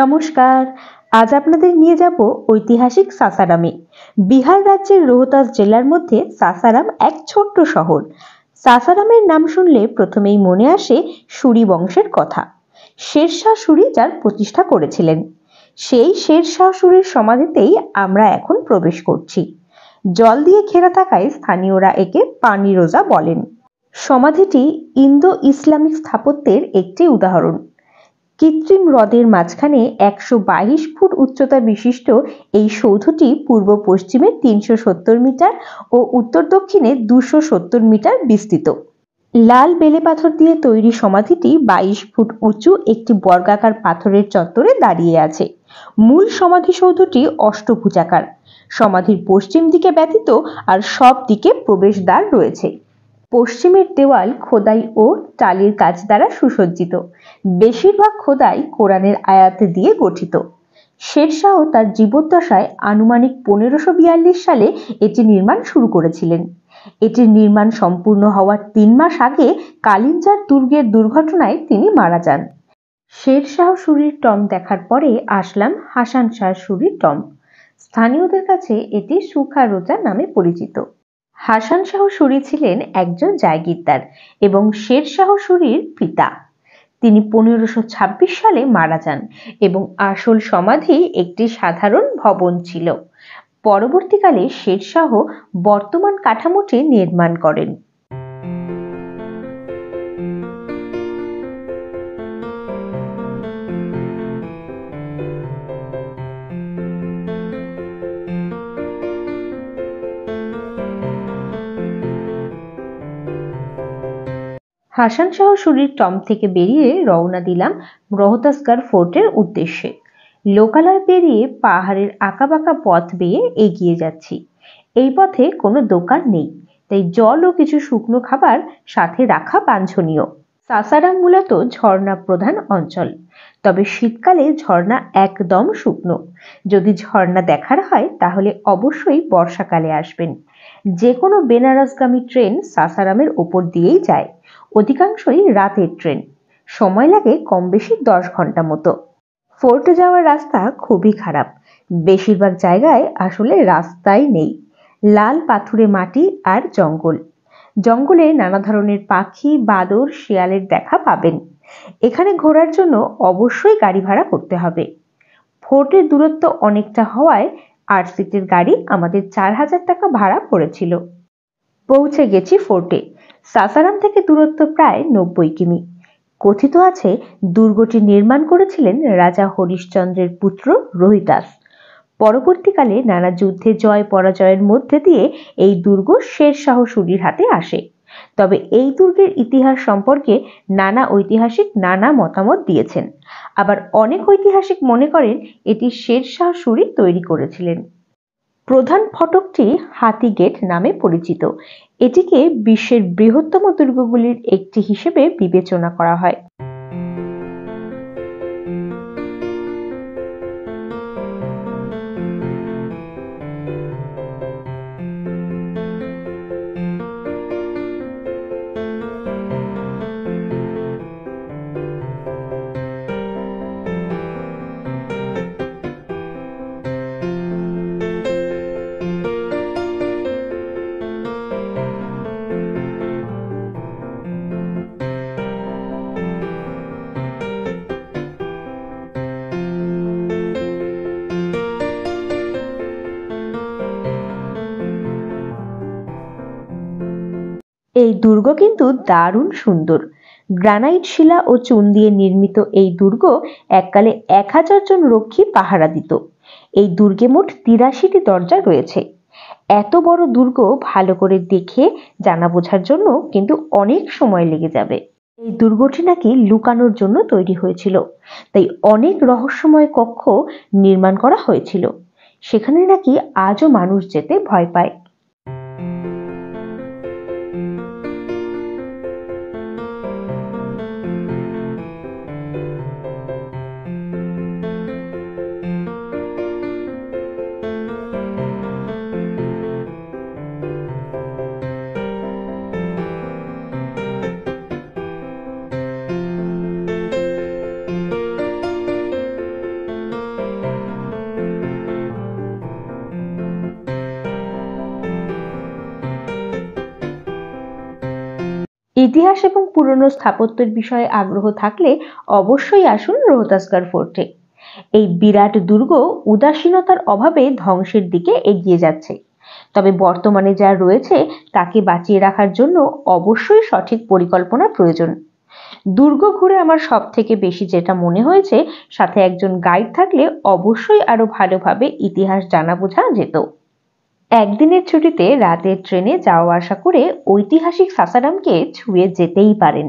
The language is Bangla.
নমস্কার। আজ আপনাদের নিয়ে যাব ঐতিহাসিক সাসারামে। বিহার রাজ্যের রোহতাস জেলার মধ্যে সাসারাম এক ছোট্ট শহর। সাসারামের নাম শুনলে প্রথমেই মনে আসে সুরি বংশের কথা। শেরশাহ সুরি যার প্রতিষ্ঠা করেছিলেন, সেই শেরশাহ সুরির সমাধিতেই আমরা এখন প্রবেশ করছি। জল দিয়ে ঘেরা থাকায় স্থানীয়রা একে পানি রোজা বলেন। সমাধিটি ইন্দো ইসলামিক স্থাপত্যের একটি উদাহরণ। কৃত্রিম হ্রদের মাঝখানে ১২২ ফুট উচ্চতা বিশিষ্ট এই সৌধটি পূর্ব পশ্চিমে ৩৭০ মিটার ও উত্তর দক্ষিণে ২৭০ মিটার বিস্তৃত। লাল বেলে পাথর দিয়ে তৈরি সমাধিটি ২২ ফুট উঁচু একটি বর্গাকার পাথরের চত্বরে দাঁড়িয়ে আছে। মূল সমাধিসৌধটি অষ্টভুজাকার। সমাধির পশ্চিম দিকে ব্যতীত আর সব দিকে প্রবেশদ্বার রয়েছে। পশ্চিমের দেওয়াল খোদাই ও টালির কাজ দ্বারা সুসজ্জিত। বেশিরভাগ খোদাই কোরআনের আয়াত দিয়ে গঠিত। শেরশাহ তার জীবদ্দশায় আনুমানিক ১৫৪২ সালে এটি নির্মাণ শুরু করেছিলেন। এটির নির্মাণ সম্পূর্ণ হওয়ার ৩ মাস আগে কালিঞ্জার দুর্গের দুর্ঘটনায় তিনি মারা যান। শেরশাহ সুরির টম্ব দেখার পরে আসলাম হাসান শাহ সুরির টম্ব। স্থানীয়দের কাছে এটি সুখা রোজা নামে পরিচিত। হাসান শাহ সুরি ছিলেন একজন জায়গিরদার এবং শেরশাহ সুরির পিতা। তিনি ১৫২৬ সালে মারা যান এবং আসল সমাধি একটি সাধারণ ভবন ছিল। পরবর্তীকালে শেরশাহ বর্তমান কাঠামোটি নির্মাণ করেন। হাসান শাহ সুরির টম্ব থেকে বেরিয়ে রওনা দিলাম রোহতাসগড় ফোর্টের উদ্দেশ্যে। লোকালয় পেরিয়ে পাহাড়ের আঁকাবাঁকা পথ বেয়ে এগিয়ে যাচ্ছি। এই পথে কোনো দোকান নেই, তাই জল ও কিছু শুকনো খাবার সাথে রাখা বাঞ্ছনীয়। সাসারাম মূলত ঝর্ণা প্রধান অঞ্চল, তবে শীতকালে ঝর্ণা একদম শুকনো। যদি ঝর্ণা দেখার হয় তাহলে অবশ্যই বর্ষাকালে আসবেন। যে কোনো বেনারসগামী ট্রেন সাসারামের ওপর দিয়েই যায়। অধিকাংশই রাতের ট্রেন। সময় লাগে কম বেশি ১০ ঘন্টা মতো। ফোর্টে যাওয়ার রাস্তা খুবই খারাপ। বেশিরভাগ জায়গায় আসলে রাস্তাই নেই। লাল পাথুরে মাটি আর জঙ্গল। জঙ্গলে নানা ধরনের পাখি, বাদর, শিয়ালের দেখা পাবেন। এখানে ঘোরার জন্য অবশ্যই গাড়ি ভাড়া করতে হবে। ফোর্টের দূরত্ব অনেকটা হওয়ায় ৮ সিটের গাড়ি আমাদের ৪,০০০ টাকা ভাড়া পড়েছিল। পৌঁছে গেছি ফোর্টে। সাসারাম থেকে দূরত্ব প্রায় ৯০ কিমি। কথিত আছে দুর্গটি নির্মাণ করেছিলেন রাজা হরিশ্চন্দ্রের পুত্র রোহিতাস। পরবর্তীকালে নানা যুদ্ধে জয় পরাজয়ের মধ্যে দিয়ে এই দুর্গ শেরশাহ সুরির হাতে আসে। তবে এই দুর্গের ইতিহাস সম্পর্কে নানা ঐতিহাসিক নানা মতামত দিয়েছেন। আবার অনেক ঐতিহাসিক মনে করেন এটি শেরশাহ সুরি তৈরি করেছিলেন। প্রধান ফটকটি হাতি গেট নামে পরিচিত। এটিকে বিশ্বের বৃহত্তম দুর্গগুলির একটি হিসেবে বিবেচনা করা হয়। এই দুর্গ কিন্তু দারুণ সুন্দর। গ্রানাইট শিলা ও চুন দিয়ে নির্মিত এই দুর্গ এককালে ১০০০ জন রক্ষী পাহারা দিত। এই দুর্গে মোট ৮৩টি দরজা রয়েছে। এত বড় দুর্গ ভালো করে দেখে জানা বোঝার জন্য কিন্তু অনেক সময় লেগে যাবে। এই দুর্গটি নাকি লুকানোর জন্য তৈরি হয়েছিল, তাই অনেক রহস্যময় কক্ষ নির্মাণ করা হয়েছিল। সেখানে নাকি আজও মানুষ যেতে ভয় পায়। ইতিহাস এবং পুরনো স্থাপত্যের বিষয়ে আগ্রহ থাকলে অবশ্যই আসুন রোহতাসগড় ফোর্টে। এই বিরাট দুর্গ উদাসীনতার অভাবে ধ্বংসের দিকে এগিয়ে যাচ্ছে, তবে বর্তমানে যা রয়েছে তাকে বাঁচিয়ে রাখার জন্য অবশ্যই সঠিক পরিকল্পনা প্রয়োজন। দুর্গ ঘুরে আমার সব থেকে বেশি যেটা মনে হয়েছে, সাথে একজন গাইড থাকলে অবশ্যই আরো ভালোভাবে ইতিহাস জানা বোঝা যেত। একদিনের ছুটিতে রাতের ট্রেনে যাওয়া আসা করে ঐতিহাসিক সাসারামকে ছুঁয়ে যেতেই পারেন।